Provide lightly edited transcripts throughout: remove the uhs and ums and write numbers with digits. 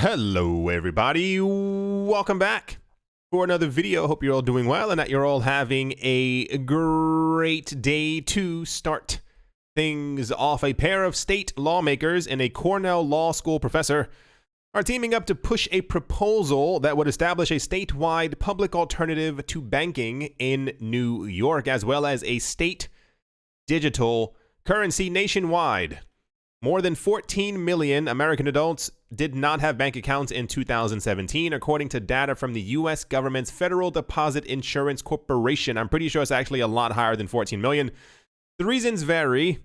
Hello everybody, welcome back for another video. Hope you're all doing well and that you're all having a great day to start things off. A pair of state lawmakers and a Cornell Law School professor are teaming up to push a proposal that would establish a statewide public alternative to banking in New York, as well as a state digital currency nationwide. More than 14 million American adults did not have bank accounts in 2017, according to data from the U.S. government's Federal Deposit Insurance Corporation. I'm pretty sure it's actually a lot higher than 14 million. The reasons vary,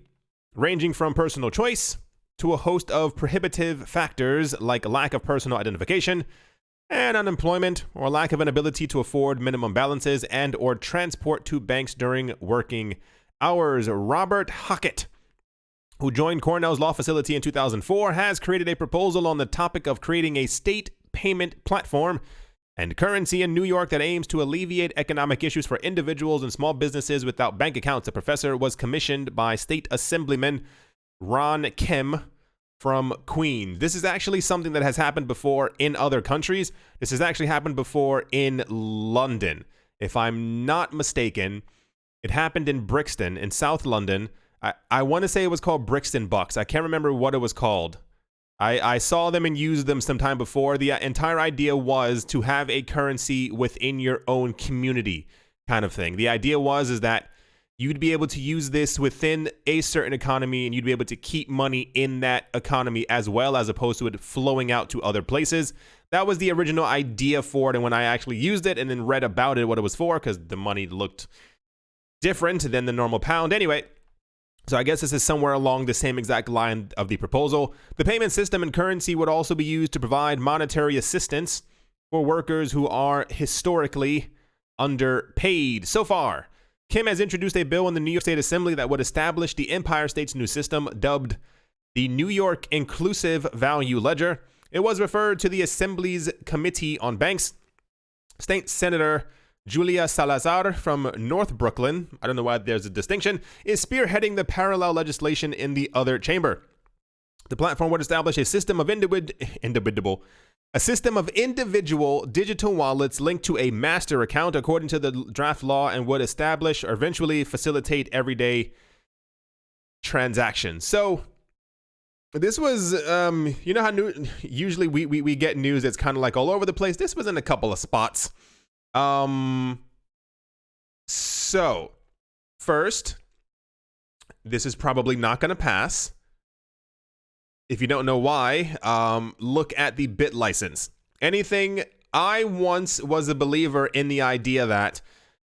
ranging from personal choice to a host of prohibitive factors like lack of personal identification and unemployment, or lack of an ability to afford minimum balances and or transport to banks during working hours. Robert Hockett, who joined Cornell's law facility in 2004, has created a proposal on the topic of creating a state payment platform and currency in New York that aims to alleviate economic issues for individuals and small businesses without bank accounts. The professor was commissioned by State Assemblyman Ron Kim from Queens. This is actually something that has happened before in other countries. This has actually happened before in London. If I'm not mistaken, it happened in Brixton in South London. I want to say it was called Brixton Bucks. I can't remember what it was called. I saw them and used them sometime before. The entire idea was to have a currency within your own community kind of thing. The idea was that you'd be able to use this within a certain economy and you'd be able to keep money in that economy as well, as opposed to it flowing out to other places. That was the original idea for it. And when I actually used it and then read about it, what it was for, because the money looked different than the normal pound. Anyway, so I guess this is somewhere along the same exact line of the proposal. The payment system and currency would also be used to provide monetary assistance for workers who are historically underpaid. So far, Kim has introduced a bill in the New York State Assembly that would establish the Empire State's new system, dubbed the New York Inclusive Value Ledger. It was referred to the Assembly's Committee on Banks. State Senator Julia Salazar from North Brooklyn, I don't know why there's a distinction, is spearheading the parallel legislation in the other chamber. The platform would establish a system of individual digital wallets linked to a master account, according to the draft law, and would establish or eventually facilitate everyday transactions. So this was, you know how usually we get news that's kind of like all over the place. This was in a couple of spots. So first, this is probably not going to pass. If you don't know why, look at the bit license. I once was a believer in the idea that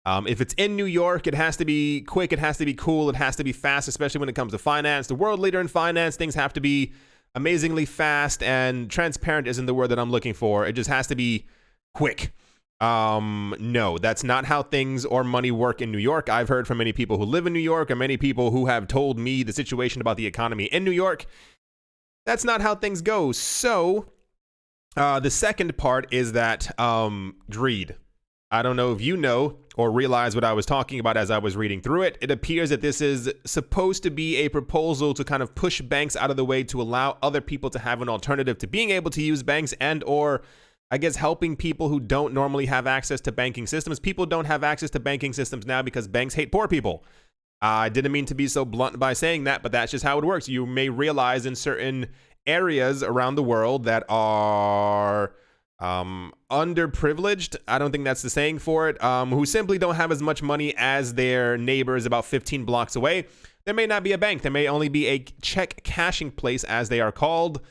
if it's in New York, it has to be quick, it has to be cool, it has to be fast, especially when it comes to finance. The world leader in finance, things have to be amazingly fast, and transparent isn't the word that I'm looking for. It just has to be quick. No, that's not how things or money work in New York. I've heard from many people who live in New York and many people who have told me the situation about the economy in New York. That's not how things go. So, the second part is that, greed. I don't know if you know or realize what I was talking about as I was reading through it. It appears that this is supposed to be a proposal to kind of push banks out of the way to allow other people to have an alternative to being able to use banks, and or I guess helping people who don't normally have access to banking systems. People don't have access to banking systems now because banks hate poor people. I didn't mean to be so blunt by saying that, but that's just how it works. You may realize in certain areas around the world that are underprivileged, I don't think that's the saying for it, who simply don't have as much money as their neighbors about 15 blocks away. There may not be a bank. There may only be a check cashing place, as they are called.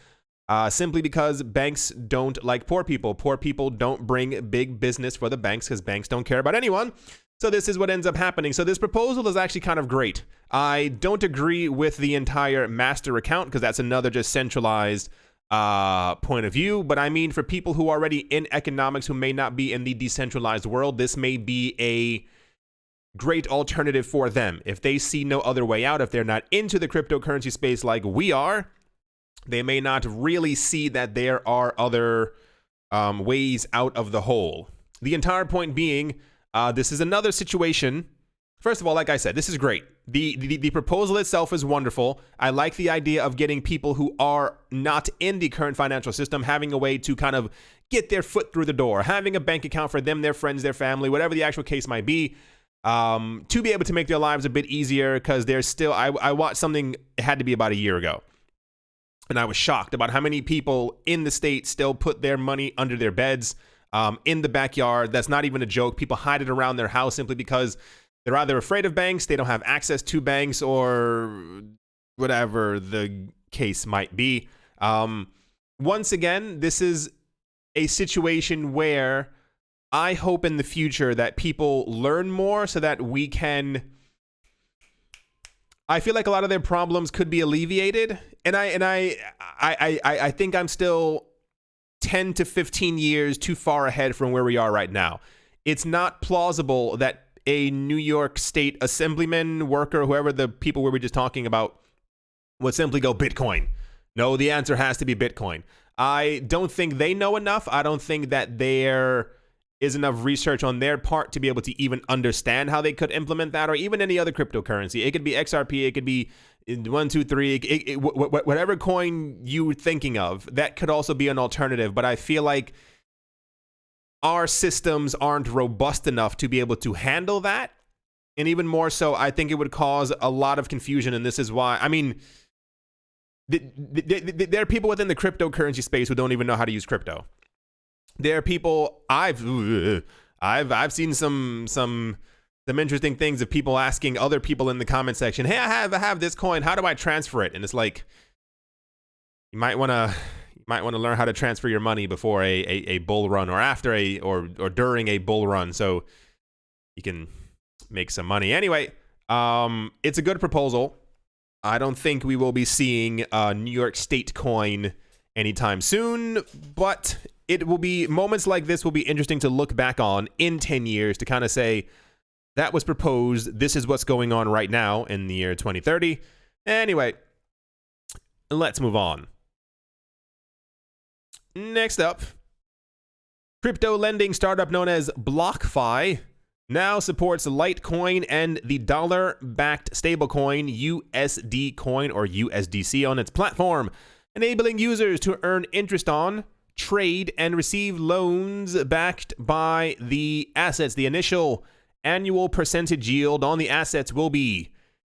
Simply because banks don't like poor people. Poor people don't bring big business for the banks because banks don't care about anyone. So this is what ends up happening. So this proposal is actually kind of great. I don't agree with the entire master account because that's another just centralized point of view. But I mean, for people who are already in economics who may not be in the decentralized world, this may be a great alternative for them. If they see no other way out, if they're not into the cryptocurrency space like we are, they may not really see that there are other ways out of the hole. The entire point being, this is another situation First of all, like I said, this is great. The proposal itself is wonderful. I like the idea of getting people who are not in the current financial system having a way to kind of get their foot through the door, having a bank account for them, their friends, their family, whatever the actual case might be, to be able to make their lives a bit easier, because there's still, I watched something, it had to be about a year ago, and I was shocked about how many people in the state still put their money under their beds, in the backyard. That's not even a joke. People hide it around their house simply because they're either afraid of banks, they don't have access to banks, or whatever the case might be. Once again, this is a situation where I hope in the future that people learn more so that we can... I feel like a lot of their problems could be alleviated, and I think I'm still 10 to 15 years too far ahead from where we are right now. It's not plausible that a New York State assemblyman, worker, whoever the people we were just talking about, would simply go Bitcoin. No, the answer has to be Bitcoin. I don't think they know enough. I don't think that there is enough research on their part to be able to even understand how they could implement that, or even any other cryptocurrency. It could be XRP, it could be 123, whatever coin you were thinking of, that could also be an alternative. But I feel like our systems aren't robust enough to be able to handle that. And even more so, I think it would cause a lot of confusion. And this is why, I mean, there are people within the cryptocurrency space who don't even know how to use crypto. There are people, I've seen some interesting things of people asking other people in the comment section, hey, I have this coin, how do I transfer it? And it's like, you might want to learn how to transfer your money before a bull run, or after or during a bull run, so you can make some money. Anyway, it's a good proposal. I don't think we will be seeing a New York State coin anytime soon, but it will be, moments like this will be interesting to look back on in 10 years to kind of say, that was proposed, this is what's going on right now in the year 2030. Anyway, let's move on. Next up, crypto lending startup known as BlockFi now supports Litecoin and the dollar-backed stablecoin USD coin, or USDC, on its platform, enabling users to earn interest on, trade, and receive loans backed by the assets. The initial annual percentage yield on the assets will be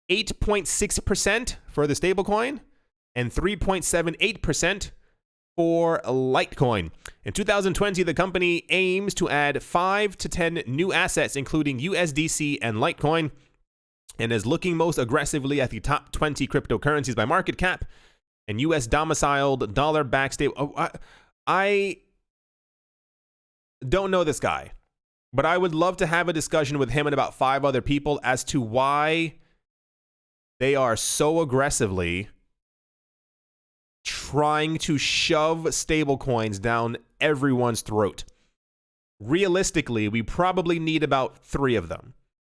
8.6% for the stablecoin and 3.78% for Litecoin. In 2020, the company aims to add 5 to 10 new assets, including USDC and Litecoin, and is looking most aggressively at the top 20 cryptocurrencies by market cap and US domiciled dollar-backed stable. I don't know this guy, but I would love to have a discussion with him and about 5 other people as to why they are so aggressively trying to shove stablecoins down everyone's throat. Realistically, we probably need about 3 of them,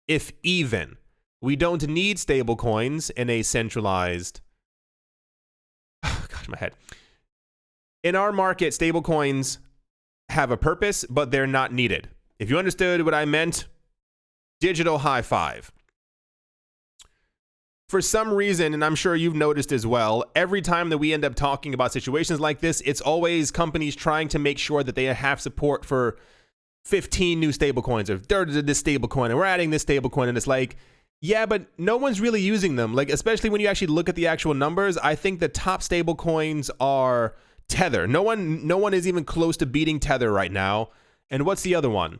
if even. We don't need stablecoins in a centralized... Gosh, my head. In our market, stablecoins have a purpose, but they're not needed. If you understood what I meant, digital high five. For some reason, and I'm sure you've noticed as well, every time that we end up talking about situations like this, it's always companies trying to make sure that they have support for 15 new stablecoins, or this stablecoin, and we're adding this stablecoin, and it's like, yeah, but no one's really using them. Like, especially when you actually look at the actual numbers, I think the top stablecoins are Tether. No one is even close to beating Tether right now. And what's the other one?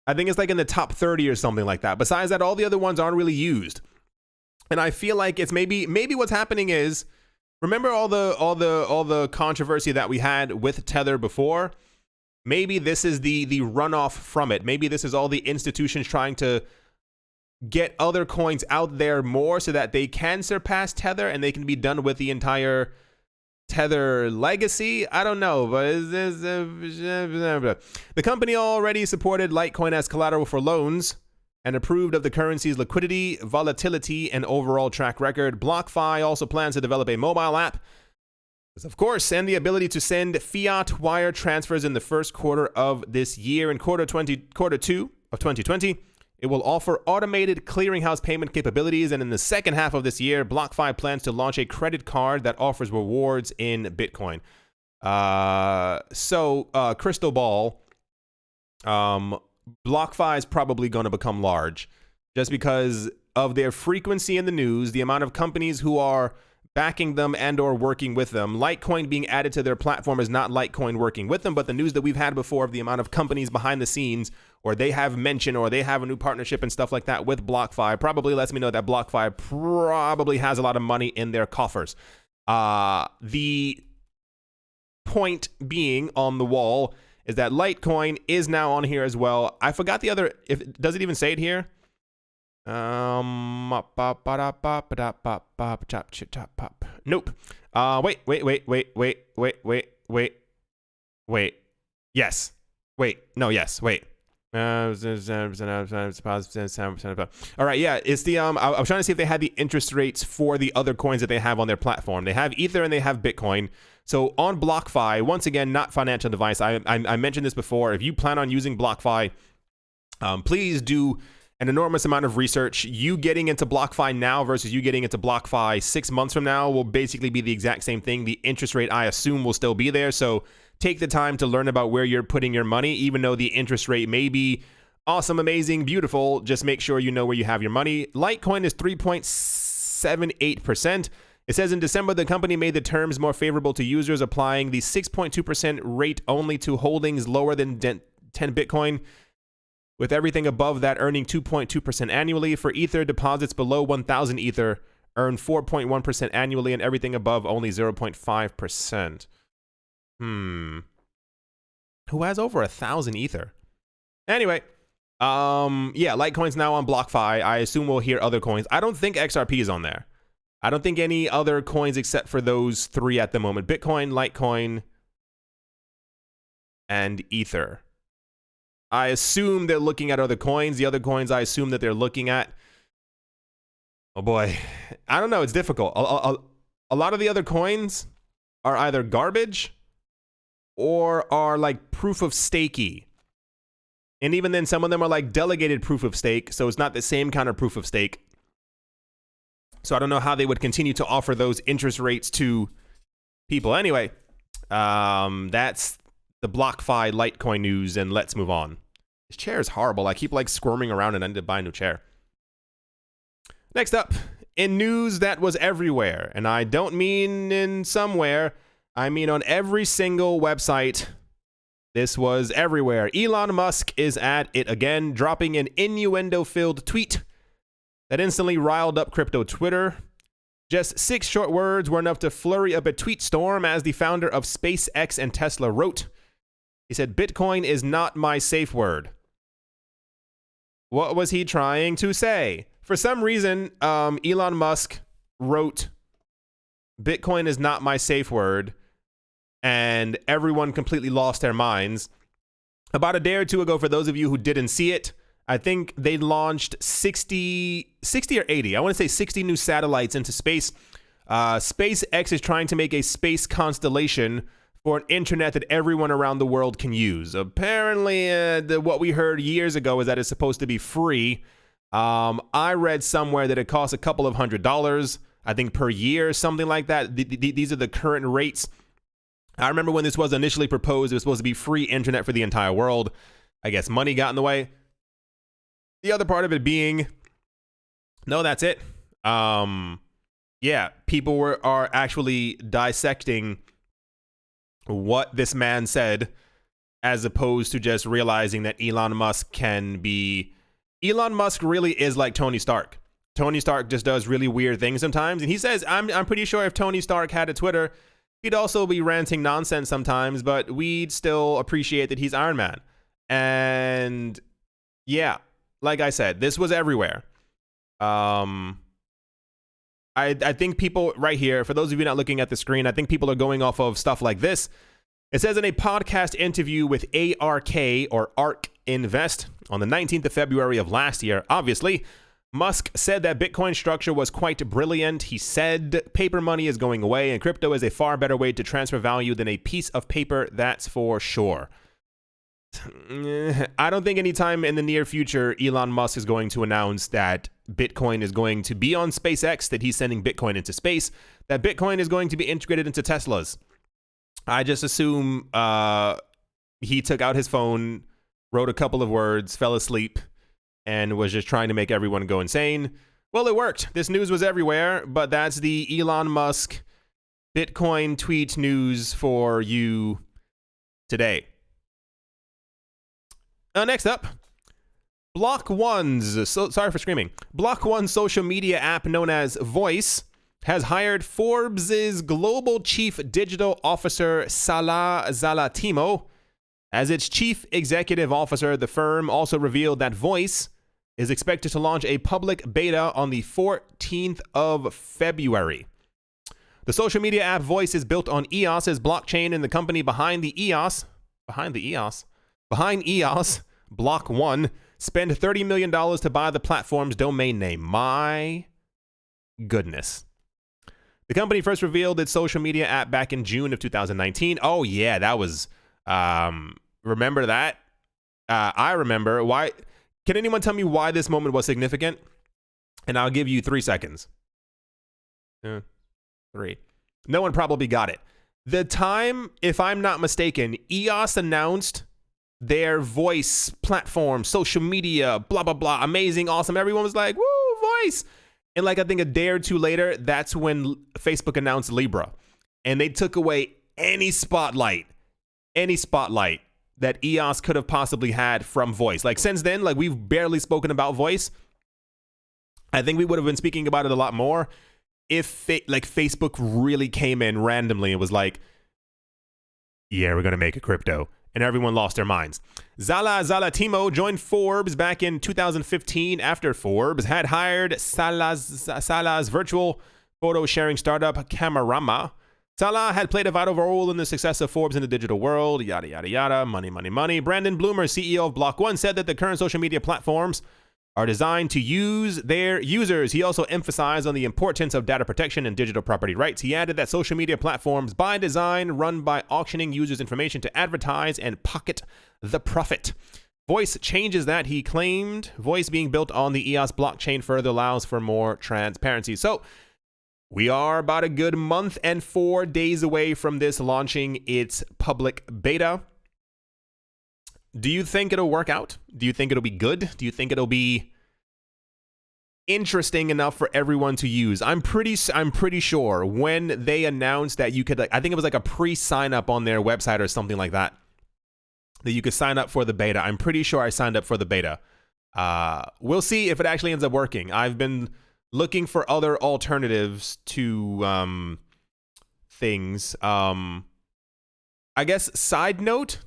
I think it's like in the top 30 or something like that. Besides that, all the other ones aren't really used. And I feel like it's maybe what's happening is, remember all the controversy that we had with Tether before? Maybe this is the runoff from it. Maybe this is all the institutions trying to get other coins out there more so that they can surpass Tether and they can be done with the entire Tether legacy. I don't know, but the company already supported Litecoin as collateral for loans and approved of the currency's liquidity, volatility, and overall track record. BlockFi also plans to develop a mobile app, of course, and the ability to send fiat wire transfers in the first quarter of this year. In quarter 2 of 2020, It will offer automated clearinghouse payment capabilities, and in the second half of this year, BlockFi plans to launch a credit card that offers rewards in Bitcoin. Crystal ball, BlockFi is probably going to become large just because of their frequency in the news, the amount of companies who are backing them and or working with them. Litecoin being added to their platform is not Litecoin working with them, but the news that we've had before of the amount of companies behind the scenes, or they have mentioned, or they have a new partnership and stuff like that with BlockFi, probably lets me know that BlockFi probably has a lot of money in their coffers. The point being on the wall is that Litecoin is now on here as well. I forgot the other, does it even say it here? Nope. Wait. Yes. Wait. No, yes. Wait. All right, yeah, it's the I was trying to see if they had the interest rates for the other coins that they have on their platform. They have Ether and they have Bitcoin. So on BlockFi, once again, not financial advice. I mentioned this before. If you plan on using BlockFi, please do an enormous amount of research. You getting into BlockFi now versus you getting into BlockFi 6 months from now will basically be the exact same thing. The interest rate, I assume, will still be there. So take the time to learn about where you're putting your money, even though the interest rate may be awesome, amazing, beautiful. Just make sure you know where you have your money. Litecoin is 3.78%. It says in December, the company made the terms more favorable to users, applying the 6.2% rate only to holdings lower than 10 Bitcoin, with everything above that earning 2.2% annually. For Ether, deposits below 1,000 Ether earn 4.1% annually, and everything above only 0.5%. Who has over 1,000 Ether? Anyway, yeah, Litecoin's now on BlockFi. I assume we'll hear other coins. I don't think XRP is on there. I don't think any other coins except for those three at the moment: Bitcoin, Litecoin, and Ether. I assume they're looking at other coins. The other coins I assume that they're looking at, oh boy, I don't know. It's difficult. A lot of the other coins are either garbage or are like proof of stakey. And even then, some of them are like delegated proof of stake. So it's not the same kind of proof of stake. So I don't know how they would continue to offer those interest rates to people. Anyway, that's the BlockFi Litecoin news, and let's move on. This chair is horrible. I keep like squirming around and I need to buy a new chair. Next up, in news that was everywhere, and I don't mean in somewhere, I mean on every single website. This was everywhere. Elon Musk is at it again, dropping an innuendo-filled tweet that instantly riled up crypto Twitter. Just 6 short words were enough to flurry up a tweet storm, as the founder of SpaceX and Tesla wrote. He said, "Bitcoin is not my safe word." What was he trying to say? For some reason, Elon Musk wrote, "Bitcoin is not my safe word," and everyone completely lost their minds. About a day or two ago, for those of you who didn't see it, I think they launched 60 or 80. I want to say 60 new satellites into space. SpaceX is trying to make a space constellation for an internet that everyone around the world can use. Apparently, what we heard years ago is that it's supposed to be free. I read somewhere that it costs a couple of $100, I think, per year, something like that. These are the current rates. I remember when this was initially proposed, it was supposed to be free internet for the entire world. I guess money got in the way. The other part of it being, no, that's it. Yeah, people are actually dissecting what this man said, as opposed to just realizing that Elon Musk can be... Elon Musk really is like Tony Stark. Tony Stark just does really weird things sometimes. And he says, I'm pretty sure if Tony Stark had a Twitter, he'd also be ranting nonsense sometimes, but we'd still appreciate that he's Iron Man. And yeah, like I said, this was everywhere. I think people right here, for those of you not looking at the screen, I think people are going off of stuff like this. It says in a podcast interview with ARK or ARK Invest on the 19th of February of last year, obviously, Musk said that Bitcoin structure was quite brilliant. He said paper money is going away and crypto is a far better way to transfer value than a piece of paper, that's for sure. I don't think anytime in the near future Elon Musk is going to announce that Bitcoin is going to be on SpaceX, that he's sending Bitcoin into space, that Bitcoin is going to be integrated into Teslas. I just assume he took out his phone, wrote a couple of words, fell asleep, and was just trying to make everyone go insane. Well, it worked. This news was everywhere, but that's the Elon Musk Bitcoin tweet news for you today. Next up, BlockOne's, sorry for screaming. BlockOne's social media app known as Voice has hired Forbes' global chief digital officer Salah Zalatimo as its chief executive officer. The firm also revealed that Voice is expected to launch a public beta on the 14th of February. The social media app Voice is built on EOS's blockchain, and the company behind EOS, BlockOne, spent $30 million to buy the platform's domain name. My goodness. The company first revealed its social media app back in June of 2019. Oh, yeah, that was... remember that? I remember. Why? Can anyone tell me why this moment was significant? And I'll give you 3 seconds. 3. No one probably got it. The time, if I'm not mistaken, EOS announced their Voice platform, social media, blah, blah, blah, amazing, awesome. Everyone was like, woo, Voice. And like, I think a day or two later, that's when Facebook announced Libra. And they took away any spotlight that EOS could have possibly had from Voice. Like, since then, like, we've barely spoken about Voice. I think we would have been speaking about it a lot more if Facebook really came in randomly and was like, yeah, we're going to make a crypto. And everyone lost their minds. Zalatimo joined Forbes back in 2015 after Forbes had hired Salah's virtual photo sharing startup Camerama. Salah had played a vital role in the success of Forbes in the digital world, yada, yada, yada, money, money, money. Brandon Bloomer, CEO of BlockOne, said that the current social media platforms are designed to use their users. He also emphasized on the importance of data protection and digital property rights. He added that social media platforms, by design, run by auctioning users' information to advertise and pocket the profit. Voice changes that, he claimed. Voice being built on the EOS blockchain further allows for more transparency. So we are about a good month and 4 days away from this launching its public beta. Do you think it'll work out? Do you think it'll be good? Do you think it'll be interesting enough for everyone to use? I'm pretty sure when they announced that you could, I think it was like a pre-sign up on their website or something like that, that you could sign up for the beta. I'm pretty sure I signed up for the beta. We'll see if it actually ends up working. I've been looking for other alternatives to things. I guess side note,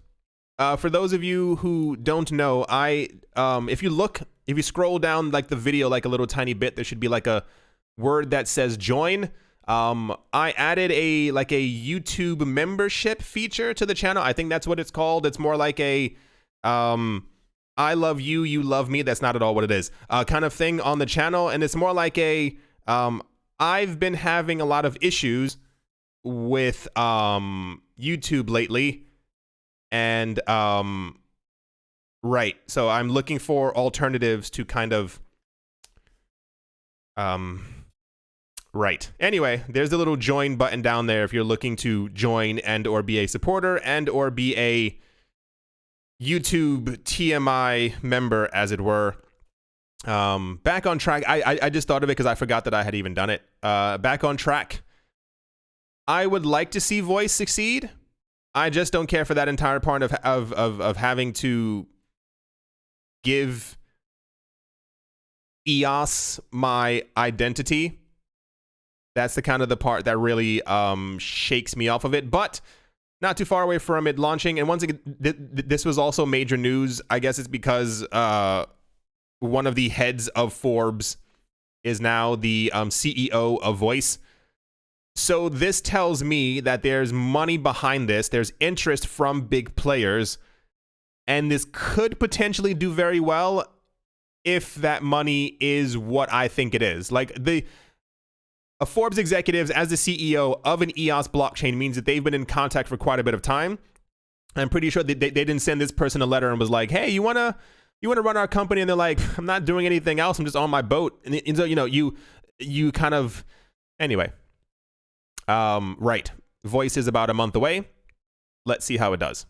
for those of you who don't know, if you scroll down like the video like a little tiny bit, there should be like a word that says join. I added a YouTube membership feature to the channel. I think that's what it's called. It's more like a I love you, you love me. That's not at all what it is. Kind of thing on the channel, and it's more like a I've been having a lot of issues with YouTube lately. And, right. So I'm looking for alternatives to kind of, right. Anyway, there's the little join button down there if you're looking to join and or be a supporter and or be a YouTube TMI member, as it were. Back on track. I just thought of it because I forgot that I had even done it. Back on track. I would like to see Voice succeed. I just don't care for that entire part of having to give EOS my identity. That's the kind of the part that really shakes me off of it, but not too far away from it launching. And once again, this was also major news. I guess it's because one of the heads of Forbes is now the CEO of Voice. So this tells me that there's money behind this. There's interest from big players. And this could potentially do very well if that money is what I think it is. Like a Forbes executives as the CEO of an EOS blockchain means that they've been in contact for quite a bit of time. I'm pretty sure they didn't send this person a letter and was like, hey, you wanna run our company? And they're like, I'm not doing anything else. I'm just on my boat. And so, you kind of, anyway. Right. Voice is about a month away. Let's see how it does.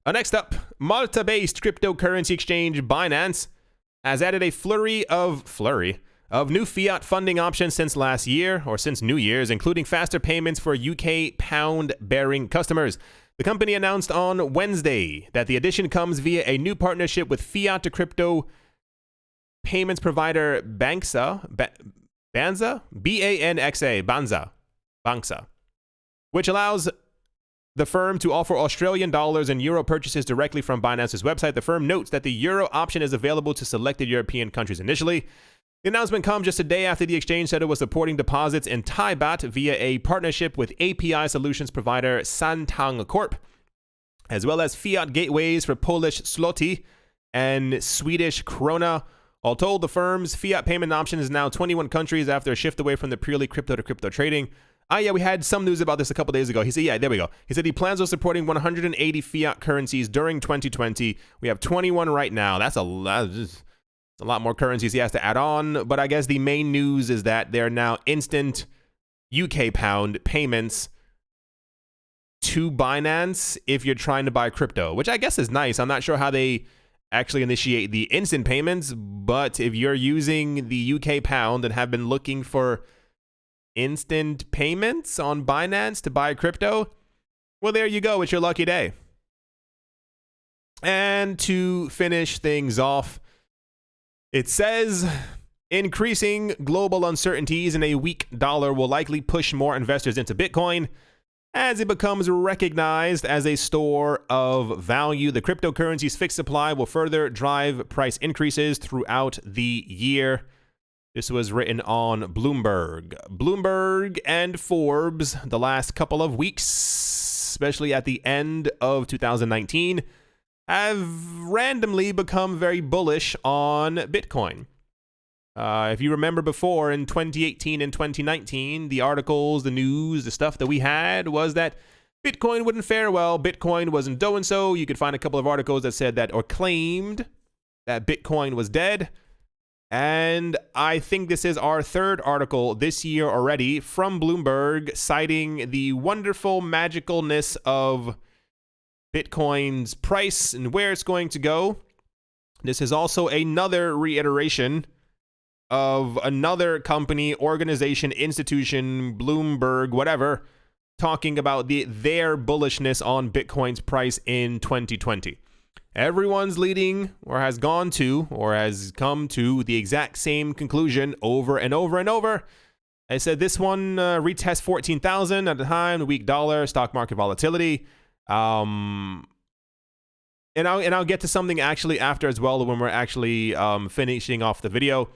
Next up, Malta-based cryptocurrency exchange Binance has added a flurry of new fiat funding options since last year, or since New Year's, including faster payments for UK pound-bearing customers. The company announced on Wednesday that the addition comes via a new partnership with fiat to crypto payments provider Banxa, Banxa, which allows the firm to offer Australian dollars and euro purchases directly from Binance's website. The firm notes that the euro option is available to selected European countries initially. The announcement comes just a day after the exchange said it was supporting deposits in Thai baht via a partnership with API solutions provider Santang Corp, as well as fiat gateways for Polish zloty and Swedish krona. All told, the firm's fiat payment option is now 21 countries after a shift away from the purely crypto-to-crypto trading. Yeah, we had some news about this a couple days ago. He said, yeah, there we go. He said he plans on supporting 180 fiat currencies during 2020. We have 21 right now. That's a lot more currencies he has to add on. But I guess the main news is that there are now instant UK pound payments to Binance if you're trying to buy crypto, which I guess is nice. I'm not sure how they actually initiate the instant payments, but if you're using the UK pound and have been looking for instant payments on Binance to buy crypto, well, there you go. It's your lucky day. And to finish things off, it says increasing global uncertainties and a weak dollar will likely push more investors into Bitcoin as it becomes recognized as a store of value. The cryptocurrency's fixed supply will further drive price increases throughout the year. This was written on Bloomberg. Bloomberg and Forbes, the last couple of weeks, especially at the end of 2019, have randomly become very bullish on Bitcoin. If you remember before, in 2018 and 2019, the articles, the news, the stuff that we had was that Bitcoin wouldn't fare well. Bitcoin wasn't doing so. You could find a couple of articles that said that, or claimed that Bitcoin was dead. And I think this is our third article this year already from Bloomberg citing the wonderful magicalness of Bitcoin's price and where it's going to go. This is also another reiteration of another company, organization, institution, Bloomberg, whatever, talking about their bullishness on Bitcoin's price in 2020. Everyone's leading or has gone to or has come to the exact same conclusion over and over and over. I said this one retest 14,000 at the time, the weak dollar, stock market volatility. And I'll get to something actually after as well when we're actually finishing off the video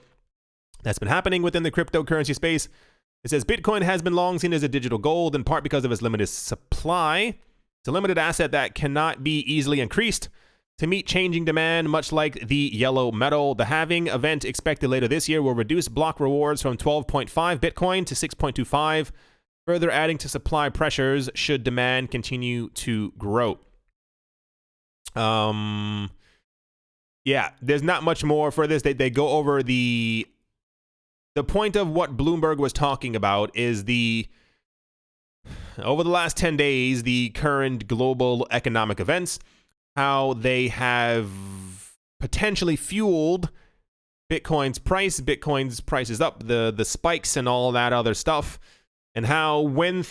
that's been happening within the cryptocurrency space. It says Bitcoin has been long seen as a digital gold, in part because of its limited supply. It's a limited asset that cannot be easily increased to meet changing demand, much like the yellow metal. The halving event expected later this year will reduce block rewards from 12.5 Bitcoin to 6.25, further adding to supply pressures should demand continue to grow. Yeah, there's not much more for this. They go over the point of what Bloomberg was talking about is over the last 10 days, the current global economic events, how they have potentially fueled Bitcoin's price. Bitcoin's price is up, the spikes and all that other stuff, and how when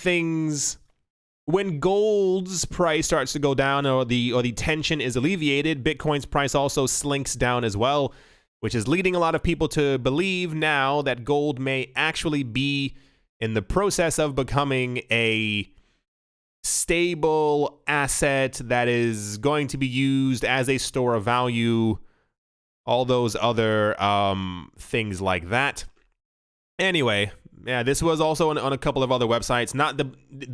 gold's price starts to go down or the tension is alleviated, Bitcoin's price also slinks down as well, which is leading a lot of people to believe now that gold may actually be in the process of becoming a stable asset that is going to be used as a store of value, all those other things like that. Anyway, yeah, this was also on a couple of other websites. Not the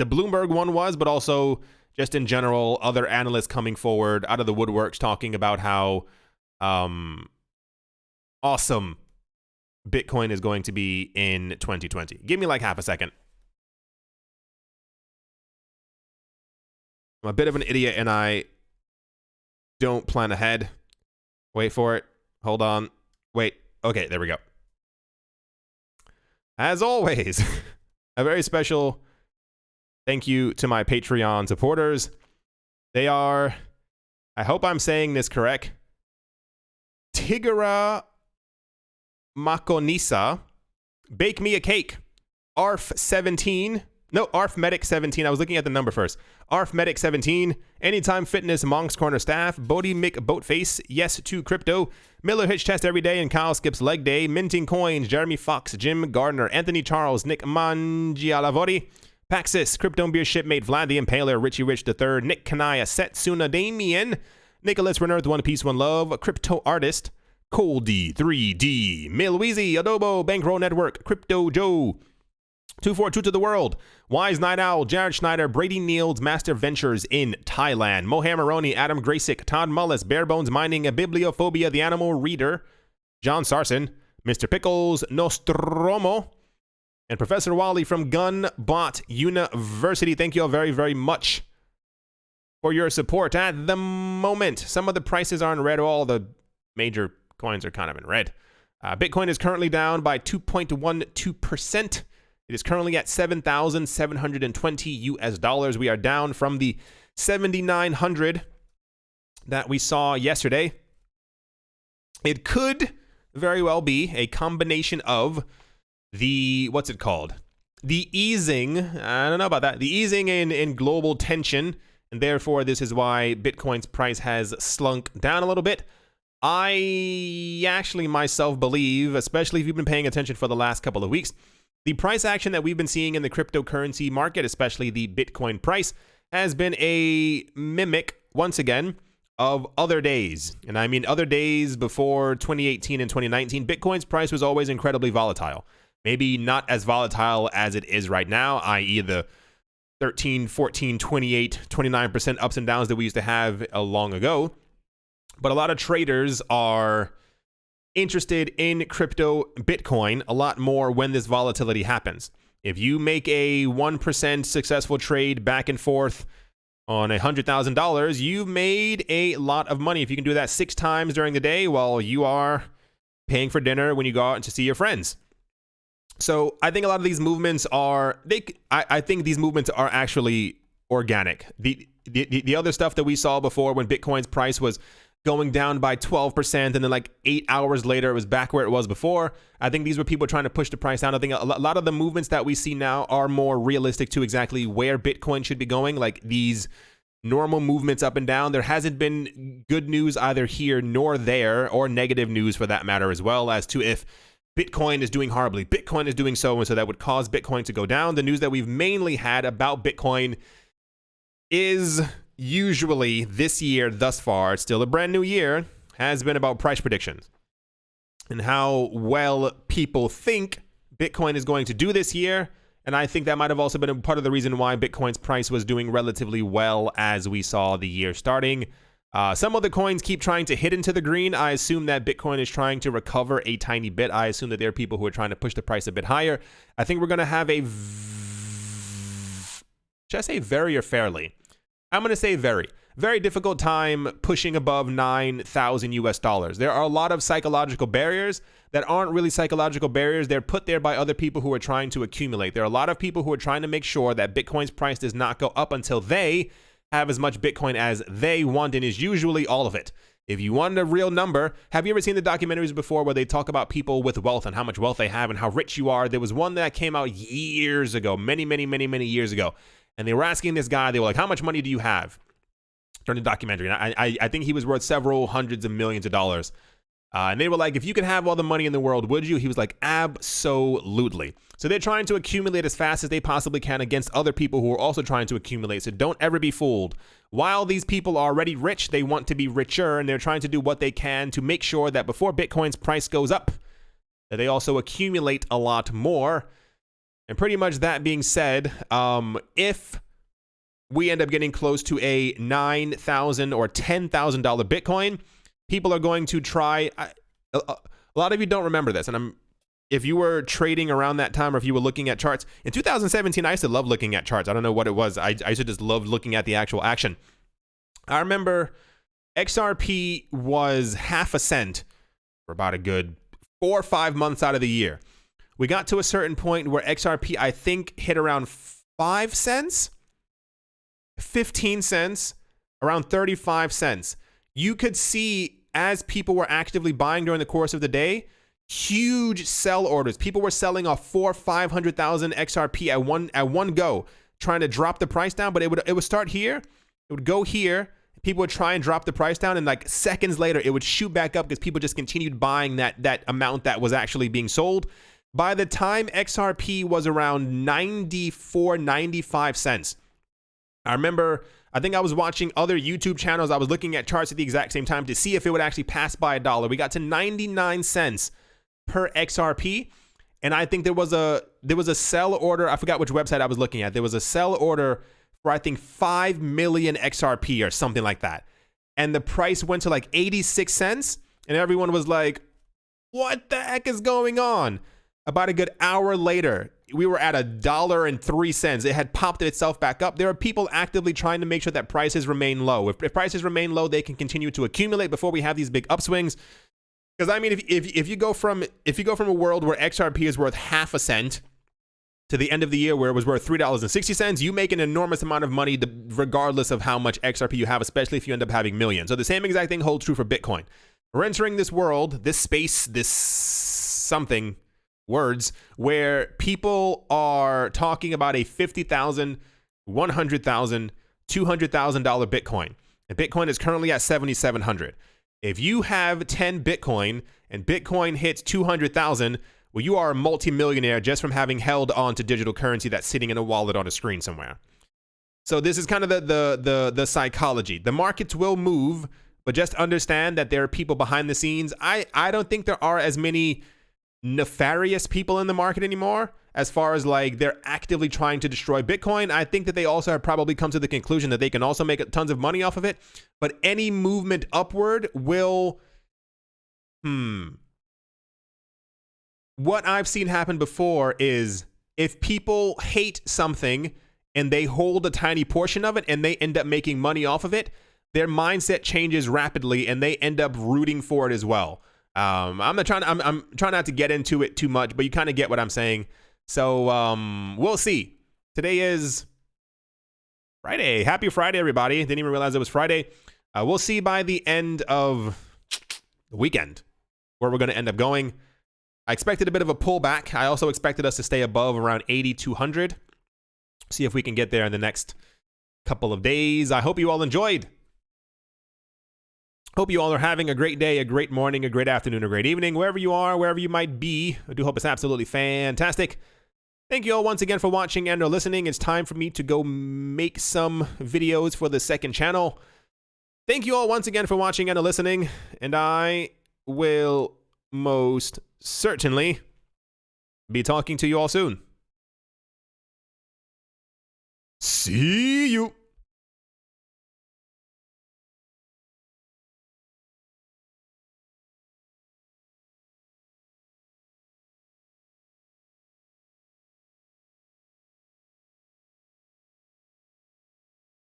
Bloomberg one was, but also just in general, other analysts coming forward out of the woodworks talking about how awesome Bitcoin is going to be in 2020. Give me like half a second. I'm a bit of an idiot and I don't plan ahead. Wait for it. Hold on. Wait. Okay, there we go. As always, a very special thank you to my Patreon supporters. They are, I hope I'm saying this correct, Tigara Makonisa, Bake Me a Cake, ARF17, no, ARFmedic17, I was looking at the number first, ARFmedic17, Anytime Fitness, Monk's Corner Staff, Bodie Mick Boatface, Yes to Crypto, Miller Hitch Test Every Day and Kyle Skips Leg Day, Minting Coins, Jeremy Fox, Jim Gardner, Anthony Charles, Nick Mangialavori, Paxis, Crypto Beer Shipmate, Vlad the Impaler, Richie Rich III, Nick Kanaya, Setsuna Damien, Nicholas Renert, One Piece, One Love, Crypto Artist, Coldy 3D, Milweezy, Adobo, Bankroll Network, Crypto Joe, 242 to the World, Wise Night Owl, Jared Schneider, Brady Niels, Master Ventures in Thailand, Mohammed Maroni, Adam Graysick, Todd Mullis, Barebones Mining, a Bibliophobia, The Animal Reader, John Sarson, Mr. Pickles, Nostromo, and Professor Wally from Gunbot University. Thank you all very, very much for your support at the moment. Some of the prices are in red. All the major coins are kind of in red. Bitcoin is currently down by 2.12%. It is currently at 7,720 US dollars. We are down from the 7,900 that we saw yesterday. It could very well be a combination of the, what's it called? The easing, I don't know about that, the easing in global tension, and therefore this is why Bitcoin's price has slunk down a little bit. I actually myself believe, especially if you've been paying attention for the last couple of weeks, the price action that we've been seeing in the cryptocurrency market, especially the Bitcoin price, has been a mimic, once again, of other days. And I mean other days before 2018 and 2019, Bitcoin's price was always incredibly volatile. Maybe not as volatile as it is right now, i.e. the 13, 14, 28, 29% ups and downs that we used to have long ago. But a lot of traders are interested in crypto Bitcoin a lot more when this volatility happens. If you make a 1% successful trade back and forth on $100,000, you've made a lot of money. If you can do that 6 times during the day while you are paying for dinner when you go out to see your friends. So I think a lot of these movements are, I think these movements are actually organic. The other stuff that we saw before when Bitcoin's price was going down by 12% and then like 8 hours later it was back where it was before, I think these were people trying to push the price down. I think a lot of the movements that we see now are more realistic to exactly where Bitcoin should be going, like these normal movements up and down. There hasn't been good news either here nor there, or negative news for that matter as well, as to if Bitcoin is doing horribly, Bitcoin is doing so, and so that would cause Bitcoin to go down. The news that we've mainly had about Bitcoin is usually this year thus far, it's still a brand new year, has been about price predictions and how well people think Bitcoin is going to do this year. And I think that might have also been a part of the reason why Bitcoin's price was doing relatively well as we saw the year starting. Some of the coins keep trying to hit into the green. I assume that Bitcoin is trying to recover a tiny bit. I assume that there are people who are trying to push the price a bit higher. I think we're going to have a, should I say very or fairly? I'm going to say very difficult time pushing above 9,000 US dollars. There are a lot of psychological barriers that aren't really psychological barriers. They're put there by other people who are trying to accumulate. There are a lot of people who are trying to make sure that Bitcoin's price does not go up until they have as much Bitcoin as they want, and is usually all of it. If you want a real number, have you ever seen the documentaries before where they talk about people with wealth and how much wealth they have and how rich you are? There was one that came out years ago, many years ago. And they were asking this guy, they were like, how much money do you have? During the documentary. And I think he was worth several hundreds of millions of dollars. And they were like, if you could have all the money in the world, would you? He was like, absolutely. So they're trying to accumulate as fast as they possibly can against other people who are also trying to accumulate. So don't ever be fooled. While these people are already rich, they want to be richer, and they're trying to do what they can to make sure that before Bitcoin's price goes up, that they also accumulate a lot more. And pretty much that being said, if we end up getting close to a $9,000 or $10,000 Bitcoin, people are going to try. A lot of you don't remember this, and if you were trading around that time, or if you were looking at charts in 2017, I used to love looking at charts. I don't know what it was. I used to just love looking at the actual action. I remember XRP was half a cent for about a good 4 or 5 months out of the year. We got to a certain point where XRP, I think, hit around 5 cents, 15 cents, around 35 cents. You could see, as people were actively buying during the course of the day, huge sell orders. People were selling off 400,000 or 500,000 XRP at one go, trying to drop the price down. But it would start here, it would go here. People would try and drop the price down, and like seconds later, it would shoot back up because people just continued buying that amount that was actually being sold. By the time XRP was around 94, 95 cents, I remember, I think I was watching other YouTube channels. I was looking at charts at the exact same time to see if it would actually pass by $1. We got to 99 cents per XRP, and I think there was a sell order. I forgot which website I was looking at. There was a sell order for, I think, 5 million XRP or something like that, and the price went to like 86 cents, and everyone was like, what the heck is going on? About a good hour later, we were at $1.03. It had popped itself back up. There are people actively trying to make sure that prices remain low. If prices remain low, they can continue to accumulate before we have these big upswings. Because I mean, if you go from a world where XRP is worth half a cent to the end of the year where it was worth $3.60, you make an enormous amount of money regardless of how much XRP you have, especially if you end up having millions. So the same exact thing holds true for Bitcoin. We're entering this world, this space, this something, words, where people are talking about a $50,000, $100,000, $200,000 Bitcoin. And Bitcoin is currently at 7,700. If you have 10 Bitcoin and Bitcoin hits 200,000, well, you are a multimillionaire just from having held on to digital currency that's sitting in a wallet on a screen somewhere. So this is kind of the psychology. The markets will move, but just understand that there are people behind the scenes. I don't think there are as many nefarious people in the market anymore, as far as like they're actively trying to destroy Bitcoin. I think that they also have probably come to the conclusion that they can also make tons of money off of it, but any movement upward will what I've seen happen before is, if people hate something and they hold a tiny portion of it and they end up making money off of it, their mindset changes rapidly and they end up rooting for it as well. I'm trying not to get into it too much, but you kind of get what I'm saying. So we'll see. Today is Friday. Happy Friday, everybody. Didn't even realize it was Friday. We'll see by the end of the weekend where we're going to end up going. I expected a bit of a pullback. I also expected us to stay above around 8,200. See if we can get there in the next couple of days. I hope you all enjoyed. Hope you all are having a great day, a great morning, a great afternoon, a great evening, wherever you are, wherever you might be. I do hope it's absolutely fantastic. Thank you all once again for watching and or listening. It's time for me to go make some videos for the second channel. Thank you all once again for watching and or listening, and I will most certainly be talking to you all soon. See you.